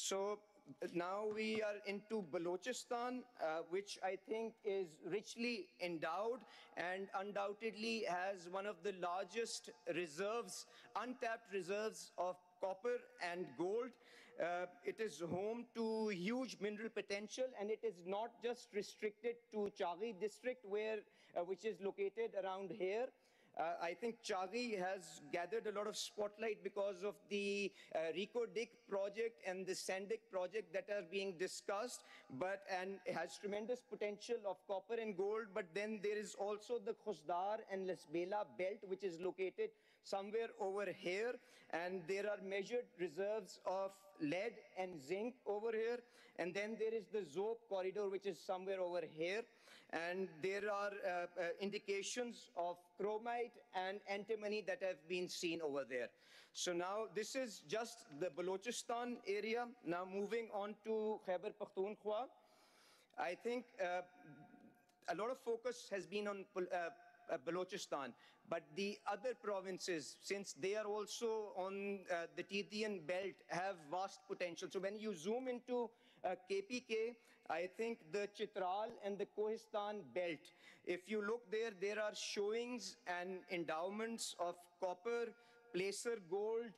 So now we are into Balochistan, which I think is richly endowed and undoubtedly has one of the largest reserves, untapped reserves of copper and gold. It is home to huge mineral potential, and it is not just restricted to Chaghi district, which is located around here. I think Chaghi has gathered a lot of spotlight because of the Rico Dick project and the Sandik project that are being discussed, and it has tremendous potential of copper and gold. But then there is also the Khusdar and Lasbela belt, which is located somewhere over here, and there are measured reserves of lead and zinc over here. And then there is the Zob corridor, which is somewhere over here. And there are indications of chromite and antimony that have been seen over there. So now this is just the Balochistan area. Now moving on to Khyber Pakhtunkhwa, I think a lot of focus has been on Balochistan, but the other provinces, since they are also on the Tithian belt, have vast potential. So when you zoom into KPK, I think the Chitral and the Kohistan belt, if you look there, there are showings and endowments of copper, placer gold,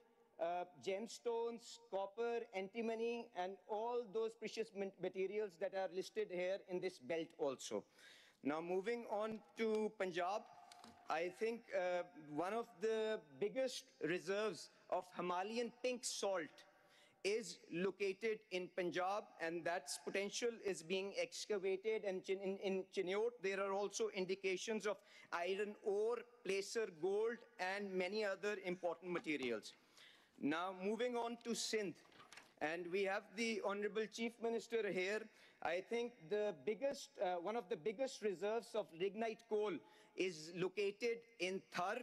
gemstones, copper, antimony, and all those precious materials that are listed here in this belt also. Now moving on to Punjab, I think one of the biggest reserves of Himalayan pink salt is located in Punjab, and that's potential is being excavated. And in Chiniot, there are also indications of iron ore, placer gold, and many other important materials. Now, moving on to Sindh, and we have the Honorable Chief Minister here. I think the biggest, one of the biggest reserves of lignite coal is located in Thar.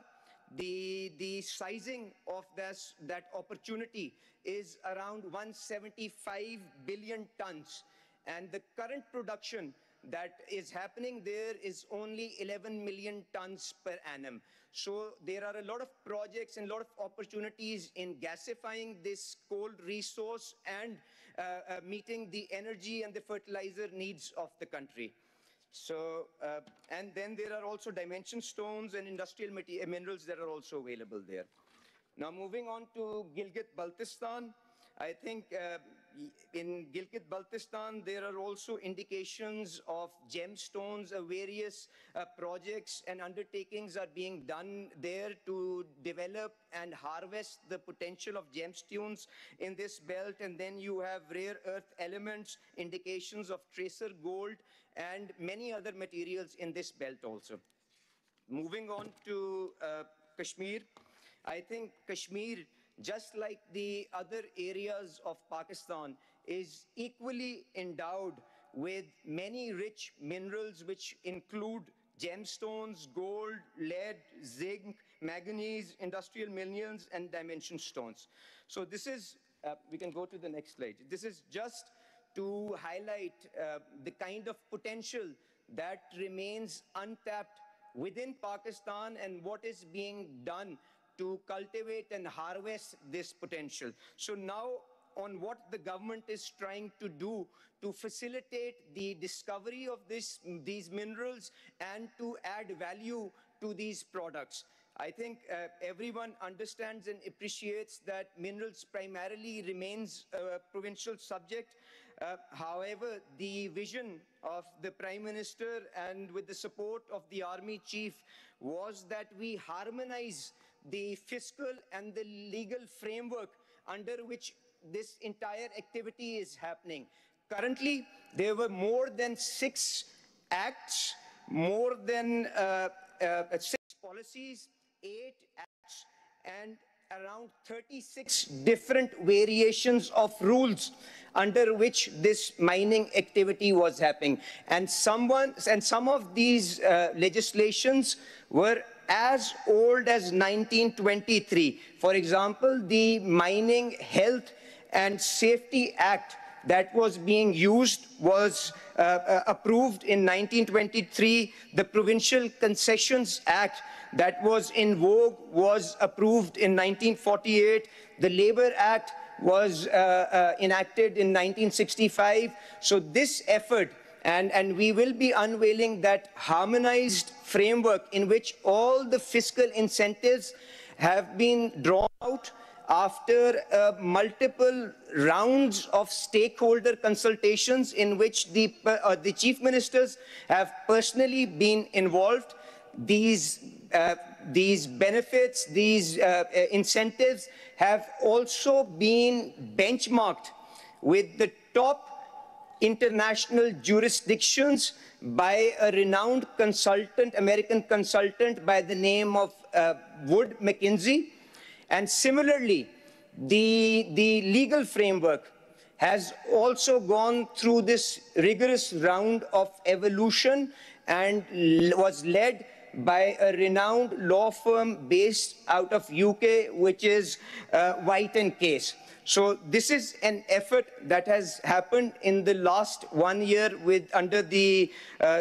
The sizing of that opportunity is around 175 billion tons. And the current production that is happening there is only 11 million tons per annum. So there are a lot of projects and a lot of opportunities in gasifying this coal resource and meeting the energy and the fertilizer needs of the country. So, and then there are also dimension stones and industrial minerals that are also available there. Now moving on to Gilgit-Baltistan, I think in Gilgit-Baltistan, there are also indications of gemstones. Various projects and undertakings are being done there to develop and harvest the potential of gemstones in this belt. And then you have rare earth elements, indications of tracer gold, and many other materials in this belt also. Moving on to Kashmir, I think Kashmir, just like the other areas of Pakistan, is equally endowed with many rich minerals, which include gemstones, gold, lead, zinc, manganese, industrial minerals, and dimension stones. So this is, we can go to the next slide. This is just to highlight the kind of potential that remains untapped within Pakistan and what is being done to cultivate and harvest this potential. So now on what the government is trying to do to facilitate the discovery of these minerals and to add value to these products. I think everyone understands and appreciates that minerals primarily remains a provincial subject. However, the vision of the Prime Minister and with the support of the Army Chief was that we harmonize the fiscal and the legal framework under which this entire activity is happening. Currently, there were more than 6 acts, more than 6 policies, 8 acts, and around 36 different variations of rules under which this mining activity was happening. And some of these legislations were as old as 1923. For example, the Mining Health and Safety Act that was being used was approved in 1923. The Provincial Concessions Act that was in vogue was approved in 1948. The Labour Act was enacted in 1965. So this effort, and we will be unveiling that harmonized framework in which all the fiscal incentives have been drawn out after multiple rounds of stakeholder consultations in which the chief ministers have personally been involved. These, these benefits, these incentives have also been benchmarked with the top international jurisdictions by a renowned consultant, American consultant by the name of Wood McKinsey. And similarly, the legal framework has also gone through this rigorous round of evolution and was led by a renowned law firm based out of UK, which is White and Case. So this is an effort that has happened in the last 1 year under the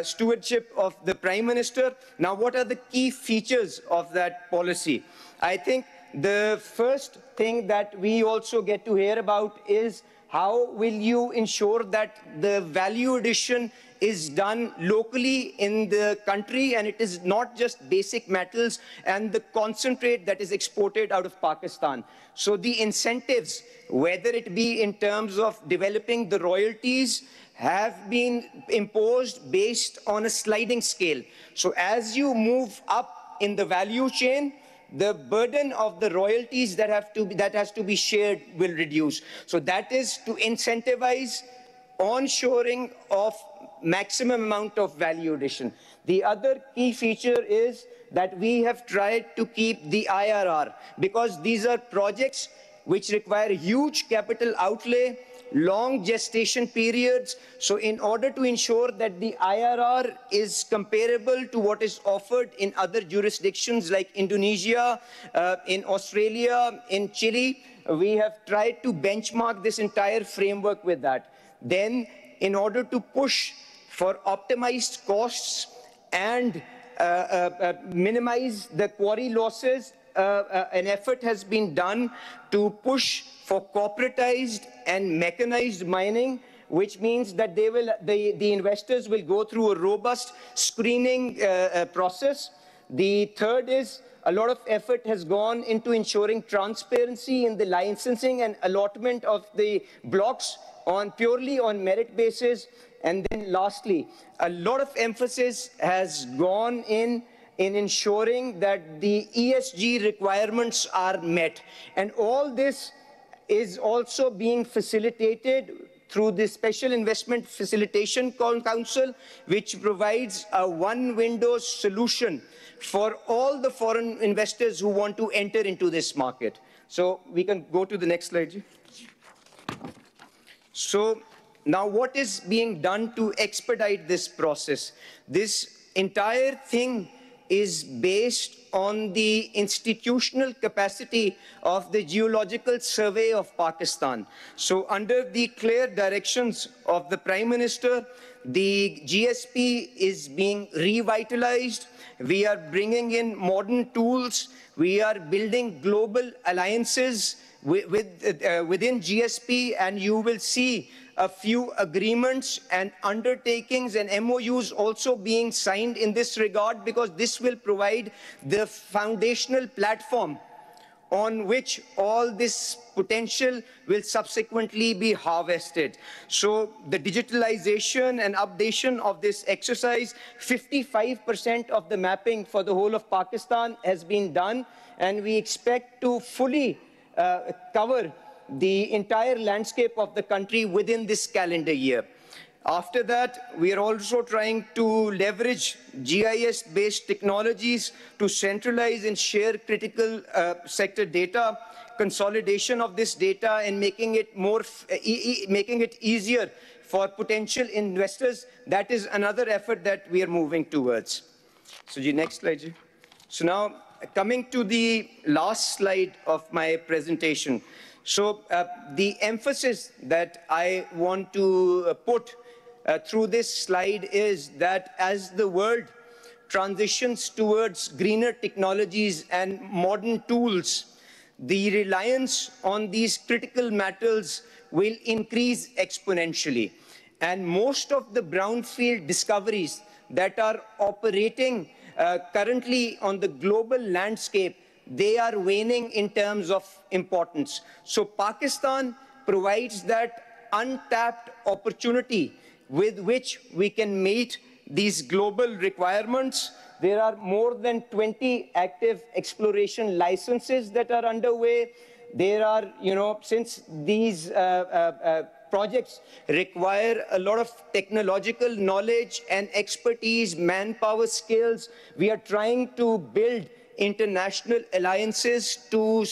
stewardship of the Prime Minister. Now, what are the key features of that policy? I think the first thing that we also get to hear about is how will you ensure that the value addition is done locally in the country, and it is not just basic metals and the concentrate that is exported out of Pakistan. So the incentives, whether it be in terms of developing the royalties, have been imposed based on a sliding scale. So as you move up in the value chain, the burden of the royalties that has to be shared will reduce. So that is to incentivize onshoring of maximum amount of value addition. The other key feature is that we have tried to keep the IRR, because these are projects which require huge capital outlay, long gestation periods. So in order to ensure that the IRR is comparable to what is offered in other jurisdictions like Indonesia, in Australia, in Chile, we have tried to benchmark this entire framework with that. Then, in order to push for optimized costs and minimize the quarry losses, an effort has been done to push for corporatized and mechanized mining, which means that the investors will go through a robust screening process. The third is a lot of effort has gone into ensuring transparency in the licensing and allotment of the blocks purely on merit basis. And then lastly, a lot of emphasis has gone in ensuring that the ESG requirements are met. And all this is also being facilitated through the Special Investment Facilitation Council, which provides a one-window solution for all the foreign investors who want to enter into this market. So we can go to the next slide. So now what is being done to expedite this process? This entire thing is based on the institutional capacity of the Geological Survey of Pakistan. So under the clear directions of the Prime Minister, the GSP is being revitalized. We are bringing in modern tools. We are building global alliances within GSP, and you will see a few agreements and undertakings and MOUs also being signed in this regard, because this will provide the foundational platform on which all this potential will subsequently be harvested. So the digitalization and updation of this exercise, 55% of the mapping for the whole of Pakistan has been done, and we expect to fully cover the entire landscape of the country within this calendar year. After that, we are also trying to leverage GIS-based technologies to centralize and share critical sector data, consolidation of this data, and making it easier for potential investors. That is another effort that we are moving towards. So, next slide. Ji. So now, coming to the last slide of my presentation. So the emphasis that I want to put through this slide is that as the world transitions towards greener technologies and modern tools, the reliance on these critical metals will increase exponentially. And most of the brownfield discoveries that are operating currently on the global landscape, they are waning in terms of importance. So Pakistan provides that untapped opportunity with which we can meet these global requirements. There are more than 20 active exploration licenses that are underway. There are, since these projects require a lot of technological knowledge and expertise, manpower skills, we are trying to build international alliances to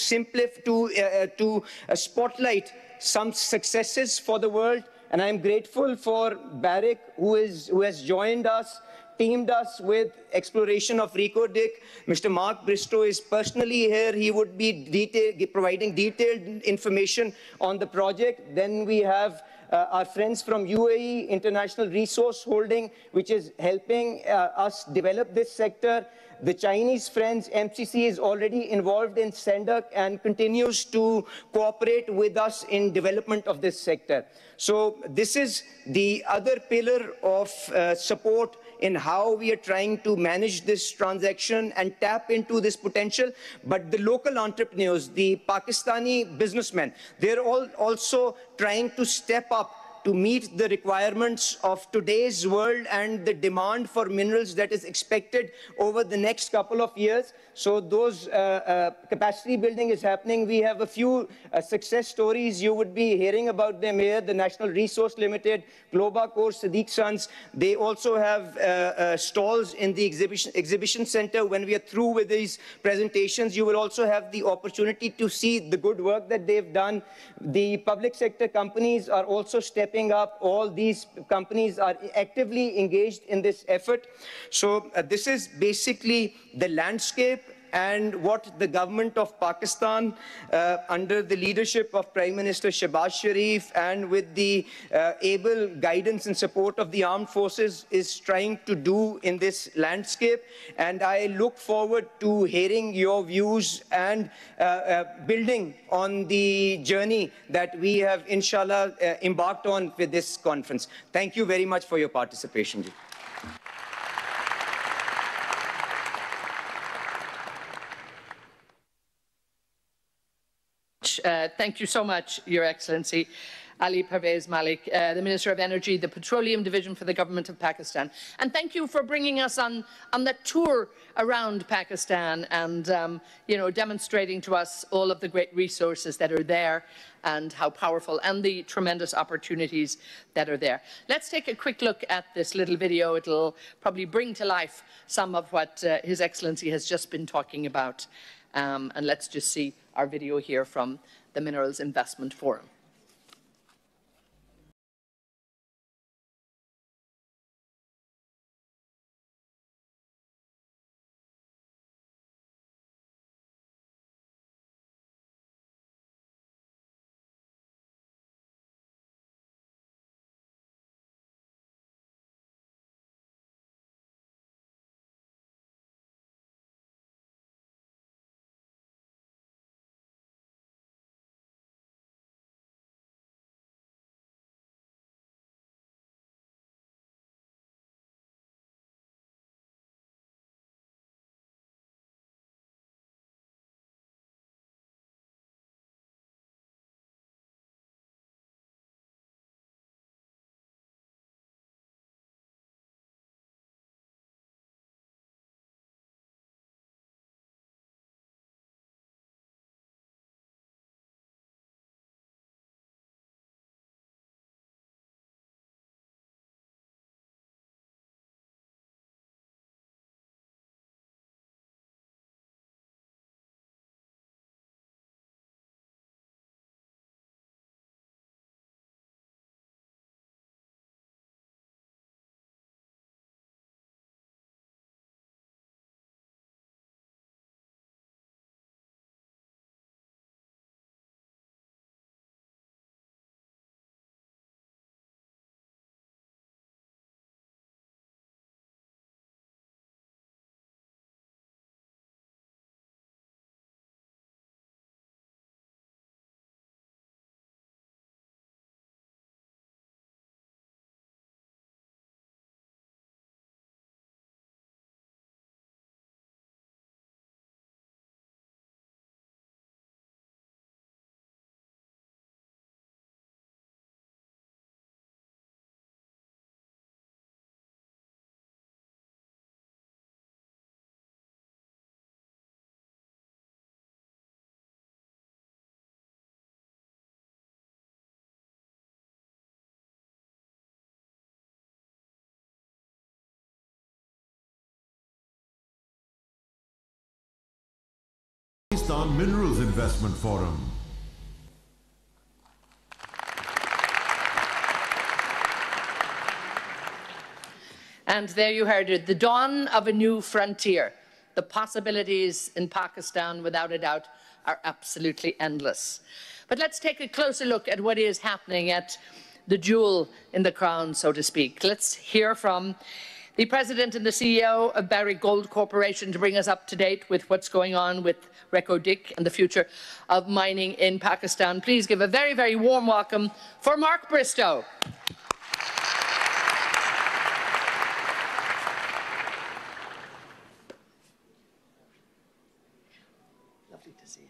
spotlight some successes for the world. And I'm grateful for Barrick, who has joined us, teamed us with exploration of Rico Dick. Mr. Mark Bristow is personally here. He would be providing detailed information on the project. Then we have our friends from UAE, International Resource Holding, which is helping us develop this sector. The Chinese friends, MCC, is already involved in SENDAC and continues to cooperate with us in development of this sector. So this is the other pillar of support in how we are trying to manage this transaction and tap into this potential. But the local entrepreneurs, the Pakistani businessmen, they're all also trying to step up to meet the requirements of today's world and the demand for minerals that is expected over the next couple of years. So those capacity building is happening. We have a few success stories. You would be hearing about them here. The National Resource Limited, Globacor, Sadiq Sons. They also have stalls in the exhibition center. When we are through with these presentations, you will also have the opportunity to see the good work that they've done. The public sector companies are also stepping up. All these companies are actively engaged in this effort. So this is basically the landscape and what the government of Pakistan, under the leadership of Prime Minister Shehbaz Sharif and with the able guidance and support of the armed forces, is trying to do in this landscape. And I look forward to hearing your views and building on the journey that we have, inshallah, embarked on with this conference. Thank you very much for your participation. Thank you so much, Your Excellency. Ali Pervez Malik, the Minister of Energy, the Petroleum Division for the Government of Pakistan. And thank you for bringing us on that tour around Pakistan and, demonstrating to us all of the great resources that are there and how powerful and the tremendous opportunities that are there. Let's take a quick look at this little video. It'll probably bring to life some of what His Excellency has just been talking about. And let's just see our video here from the Minerals Investment Forum. Pakistan Minerals Investment Forum. And there you heard it, the dawn of a new frontier. The possibilities in Pakistan, without a doubt, are absolutely endless. But let's take a closer look at what is happening at the jewel in the crown, so to speak. Let's hear from the President and the CEO of Barrick Gold Corporation to bring us up to date with what's going on with Reko Diq and the future of mining in Pakistan. Please give a very, very warm welcome for Mark Bristow. Lovely to see you.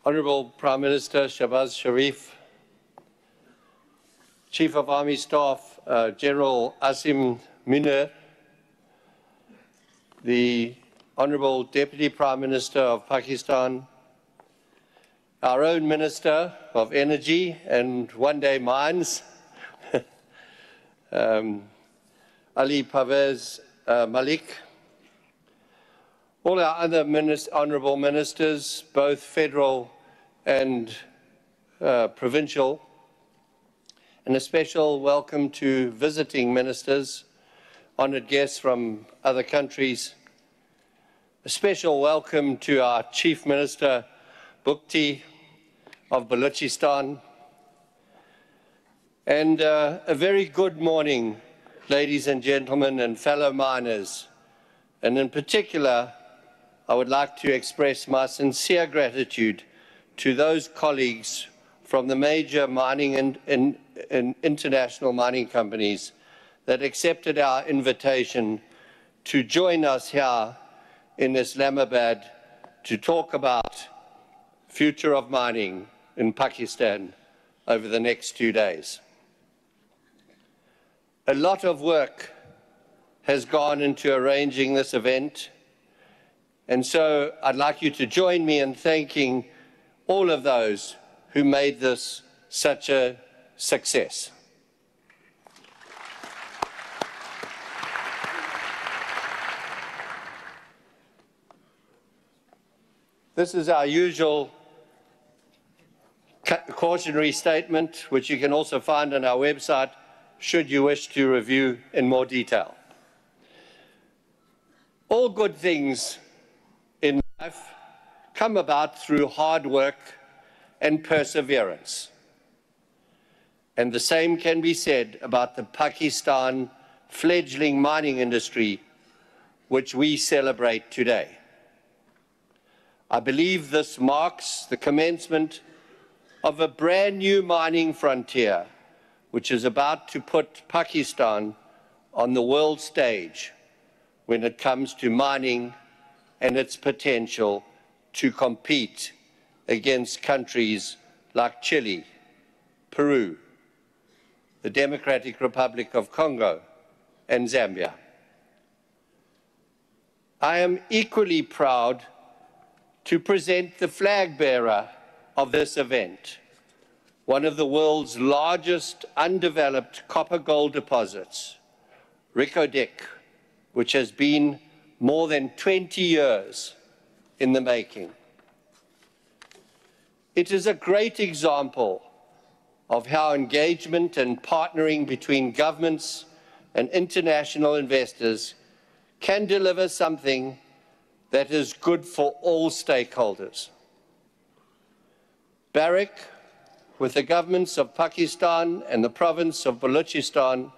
Honourable Prime Minister Shahbaz Sharif, Chief of Army Staff General Asim Munir, the Honourable Deputy Prime Minister of Pakistan, our own Minister of Energy and one-day mines, Ali Pervez Malik, all our other honourable ministers, both federal and provincial, and a special welcome to visiting ministers, honoured guests from other countries. A special welcome to our Chief Minister, Bukti of Balochistan. And a very good morning, ladies and gentlemen and fellow miners. And in particular, I would like to express my sincere gratitude to those colleagues from the major mining and international mining companies that accepted our invitation to join us here in Islamabad to talk about future of mining in Pakistan over the next 2 days. A lot of work has gone into arranging this event, and so I'd like you to join me in thanking all of those who made this such a success. This is our usual cautionary statement, which you can also find on our website, should you wish to review in more detail. All good things in life come about through hard work and perseverance. And the same can be said about the Pakistan fledgling mining industry, which we celebrate today. I believe this marks the commencement of a brand new mining frontier, which is about to put Pakistan on the world stage when it comes to mining and its potential to compete against countries like Chile, Peru, the Democratic Republic of Congo, and Zambia. I am equally proud to present the flag bearer of this event, one of the world's largest undeveloped copper-gold deposits, Reko Diq, which has been more than 20 years in the making. It is a great example of how engagement and partnering between governments and international investors can deliver something that is good for all stakeholders. Barrick, with the governments of Pakistan and the province of Balochistan,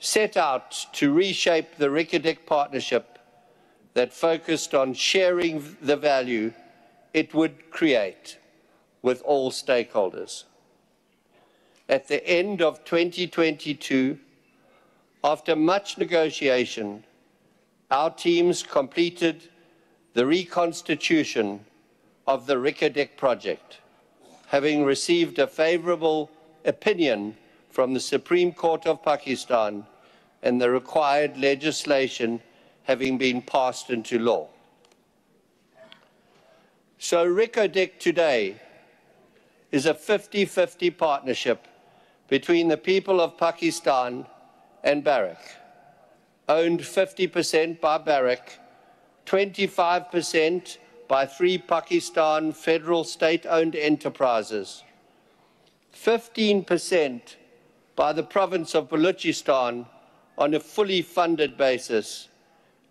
set out to reshape the Reko Diq partnership that focused on sharing the value it would create with all stakeholders. At the end of 2022, after much negotiation, our teams completed the reconstitution of the Reko Diq project, having received a favorable opinion from the Supreme Court of Pakistan and the required legislation having been passed into law. So Reko Diq today is a 50-50 partnership between the people of Pakistan and Barrick, owned 50% by Barrick, 25% by 3 Pakistan federal state-owned enterprises, 15% by the province of Balochistan on a fully funded basis,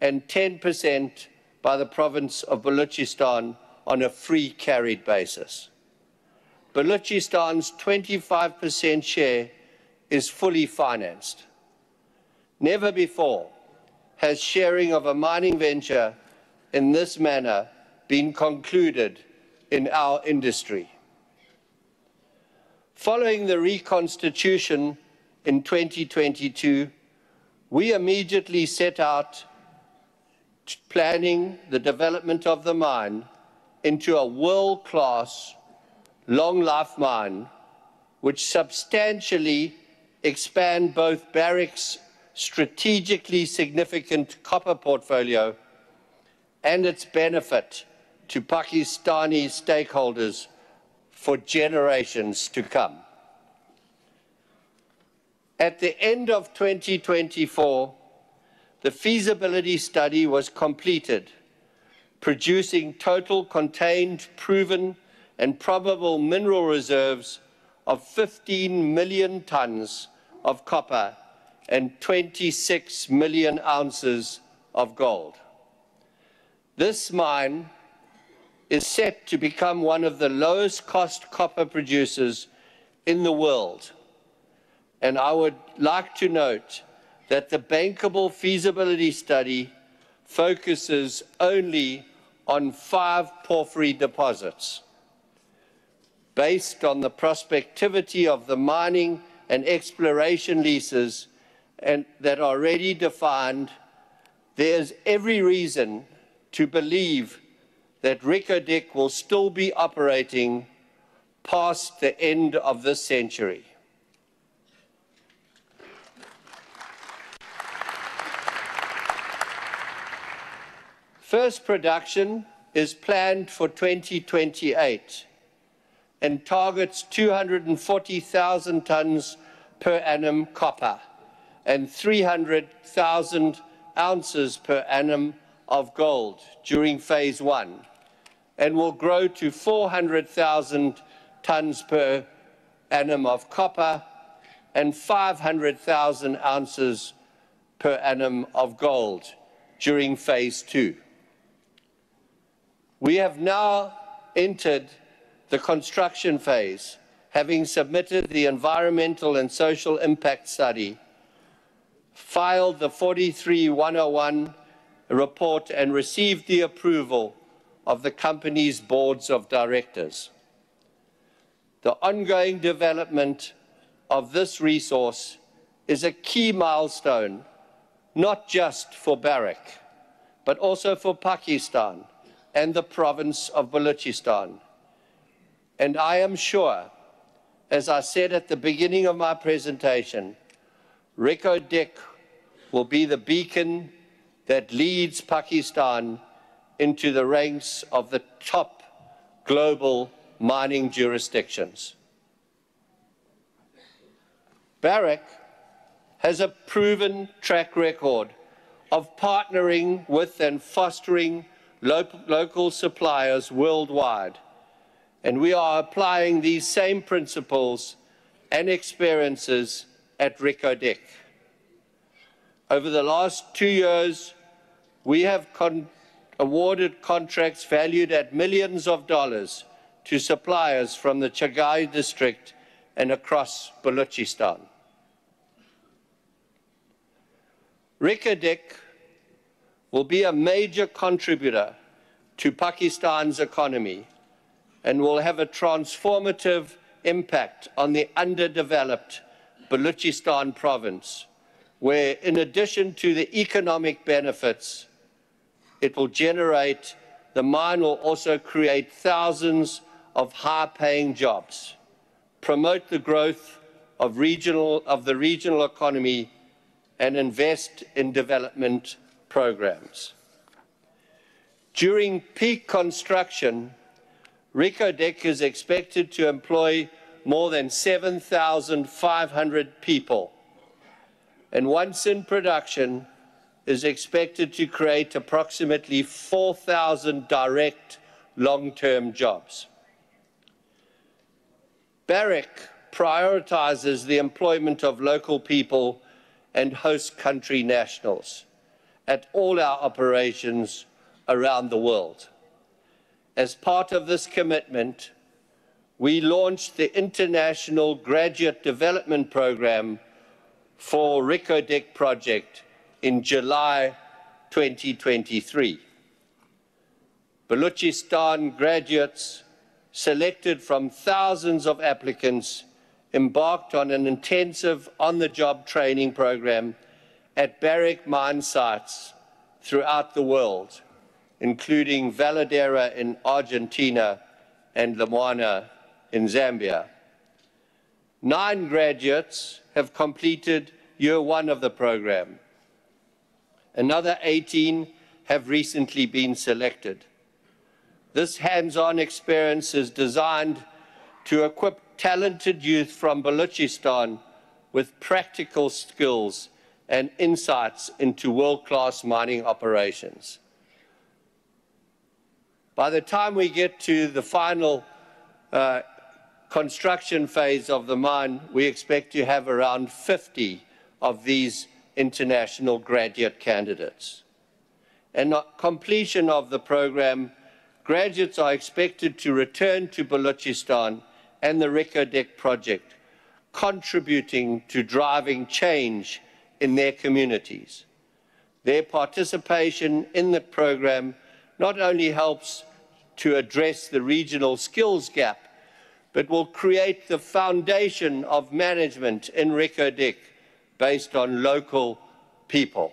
and 10% by the province of Balochistan on a free carried basis. Balochistan's 25% share is fully financed. Never before has sharing of a mining venture in this manner been concluded in our industry. Following the reconstitution in 2022, we immediately set out planning the development of the mine into a world-class, long-life mine, which substantially expand both Barrick's strategically significant copper portfolio and its benefit to Pakistani stakeholders for generations to come. At the end of 2024, the feasibility study was completed, producing total contained, proven, and probable mineral reserves of 15 million tons of copper and 26 million ounces of gold. This mine is set to become one of the lowest cost copper producers in the world. And I would like to note that the bankable feasibility study focuses only on 5 porphyry deposits. Based on the prospectivity of the mining and exploration leases that are already defined, there is every reason to believe that Reko Diq will still be operating past the end of this century. First production is planned for 2028 and targets 240,000 tons per annum copper and 300,000 ounces per annum of gold during phase 1, and will grow to 400,000 tons per annum of copper and 500,000 ounces per annum of gold during phase 2. We have now entered the construction phase, having submitted the environmental and social impact study, filed the 43-101 report, and received the approval of the company's boards of directors. The ongoing development of this resource is a key milestone, not just for Barrick, but also for Pakistan and the province of Balochistan. And I am sure, as I said at the beginning of my presentation, Reko Diq will be the beacon that leads Pakistan into the ranks of the top global mining jurisdictions. Barrick has a proven track record of partnering with and fostering local suppliers worldwide, and we are applying these same principles and experiences at Reko Diq. Over the last 2 years, we have awarded contracts valued at millions of dollars to suppliers from the Chagai district and across Balochistan. Reko Diq will be a major contributor to Pakistan's economy and will have a transformative impact on the underdeveloped Balochistan province, where, in addition to the economic benefits it will generate, the mine will also create thousands of high-paying jobs, promote the growth of the regional economy, and invest in development programs. During peak construction, Reko Diq is expected to employ more than 7,500 people, and once in production, is expected to create approximately 4,000 direct long-term jobs. Barrick prioritizes the employment of local people and host country nationals at all our operations around the world. As part of this commitment, we launched the International Graduate Development Program for Reko Diq project in July 2023. Balochistan graduates selected from thousands of applicants embarked on an intensive on-the-job training program at Barrick mine sites throughout the world, including Veladero in Argentina and Lumwana in Zambia. 9 graduates have completed year 1 of the program. Another 18 have recently been selected. This hands-on experience is designed to equip talented youth from Balochistan with practical skills and insights into world-class mining operations. By the time we get to the final construction phase of the mine, we expect to have around 50 of these international graduate candidates. And at completion of the program, graduates are expected to return to Balochistan and the Reko Diq project, contributing to driving change in their communities. Their participation in the program not only helps to address the regional skills gap, but will create the foundation of management in Reko Diq based on local people.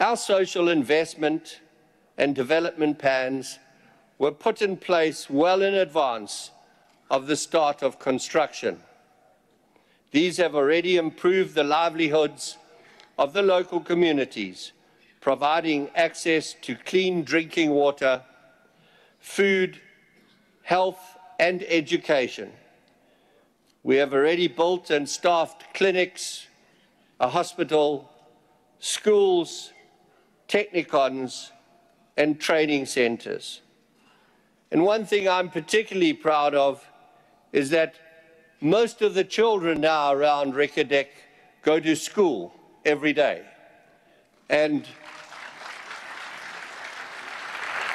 Our social investment and development plans were put in place well in advance of the start of construction. These have already improved the livelihoods of the local communities, providing access to clean drinking water, food, health, and education. We have already built and staffed clinics, a hospital, schools, technicons, and training centers. And one thing I'm particularly proud of is that most of the children now around Reko Diq go to school every day. And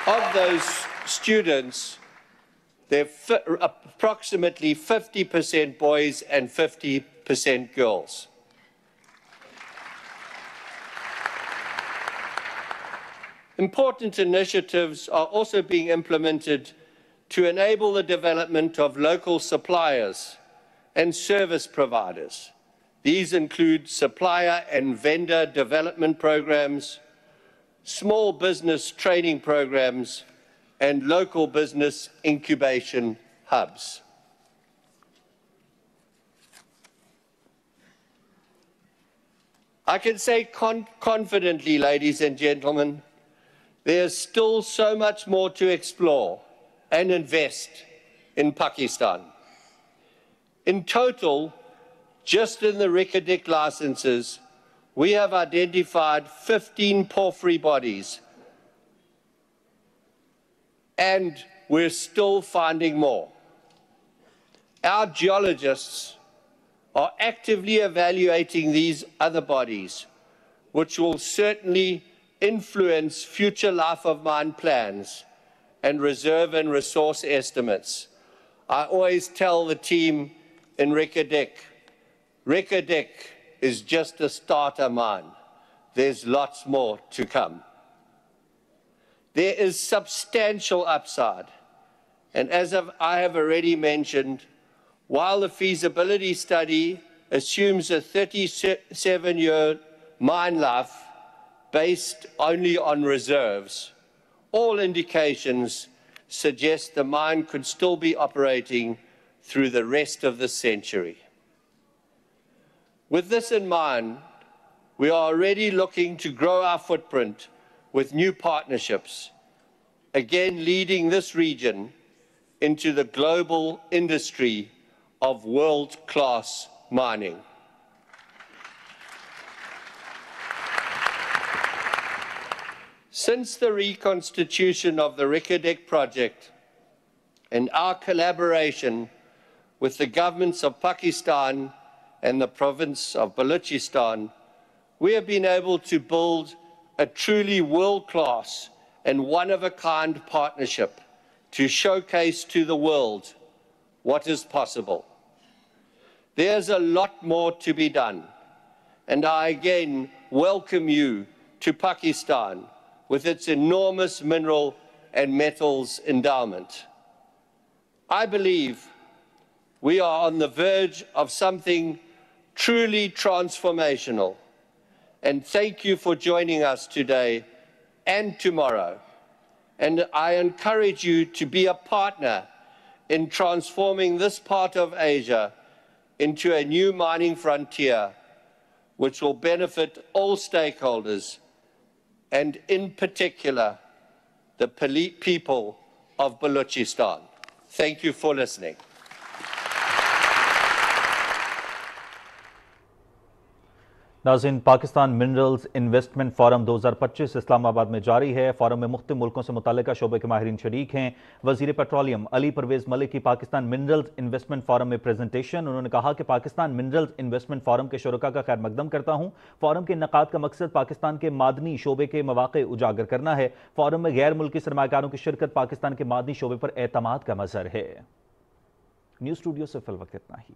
of those students, there are approximately 50% boys and 50% girls. Important initiatives are also being implemented to enable the development of local suppliers and service providers. These include supplier and vendor development programs, small business training programs, and local business incubation hubs. I can say confidently, ladies and gentlemen, there's still so much more to explore and invest in Pakistan. In total, just in the Reko Diq licenses, we have identified 15 porphyry bodies, and we're still finding more. Our geologists are actively evaluating these other bodies, which will certainly influence future life of mine plans and reserve and resource estimates. I always tell the team in Reko Diq is just a starter mine. There's lots more to come. There is substantial upside, and as I have already mentioned, while the feasibility study assumes a 37-year mine life based only on reserves, all indications suggest the mine could still be operating through the rest of the century. With this in mind, we are already looking to grow our footprint with new partnerships, again leading this region into the global industry of world-class mining. Since the reconstitution of the Reko Diq project and our collaboration with the governments of Pakistan and the province of Balochistan, we have been able to build a truly world-class and one-of-a-kind partnership to showcase to the world what is possible. There's a lot more to be done, and I again welcome you to Pakistan with its enormous mineral and metals endowment. I believe we are on the verge of something truly transformational, and thank you for joining us today and tomorrow. And I encourage you to be a partner in transforming this part of Asia into a new mining frontier which will benefit all stakeholders, and in particular, the people of Balochistan. Thank you for listening. नाज़रीन, Pakistan minerals investment forum 2025 Islamabad में जारी है। Forum में मुख्तलिफ मुल्कों से मुतल्लिका शोबे के माहिरीन शरीक हैं। वज़ीर पेट्रोलियम अली परवेज़ मलिक की पाकिस्तान मिनरल्स इन्वेस्टमेंट फोरम में प्रेजेंटेशन। उन्होंने कहा कि पाकिस्तान मिनरल्स इन्वेस्टमेंट फोरम के शुरका का खैर मकदम करता हूँ। फोरम के इनेकाद का मकसद पाकिस्तान के मादनी शोबे के मौक़े उजागर करना है। फोरम में गैर मुल्की सरमाकारों की शिरकत पाकिस्तान के मादनी शोबे पर एतमाद का मज़हर है। न्यूज़ स्टूडियो से फिल वक्त इतना ही।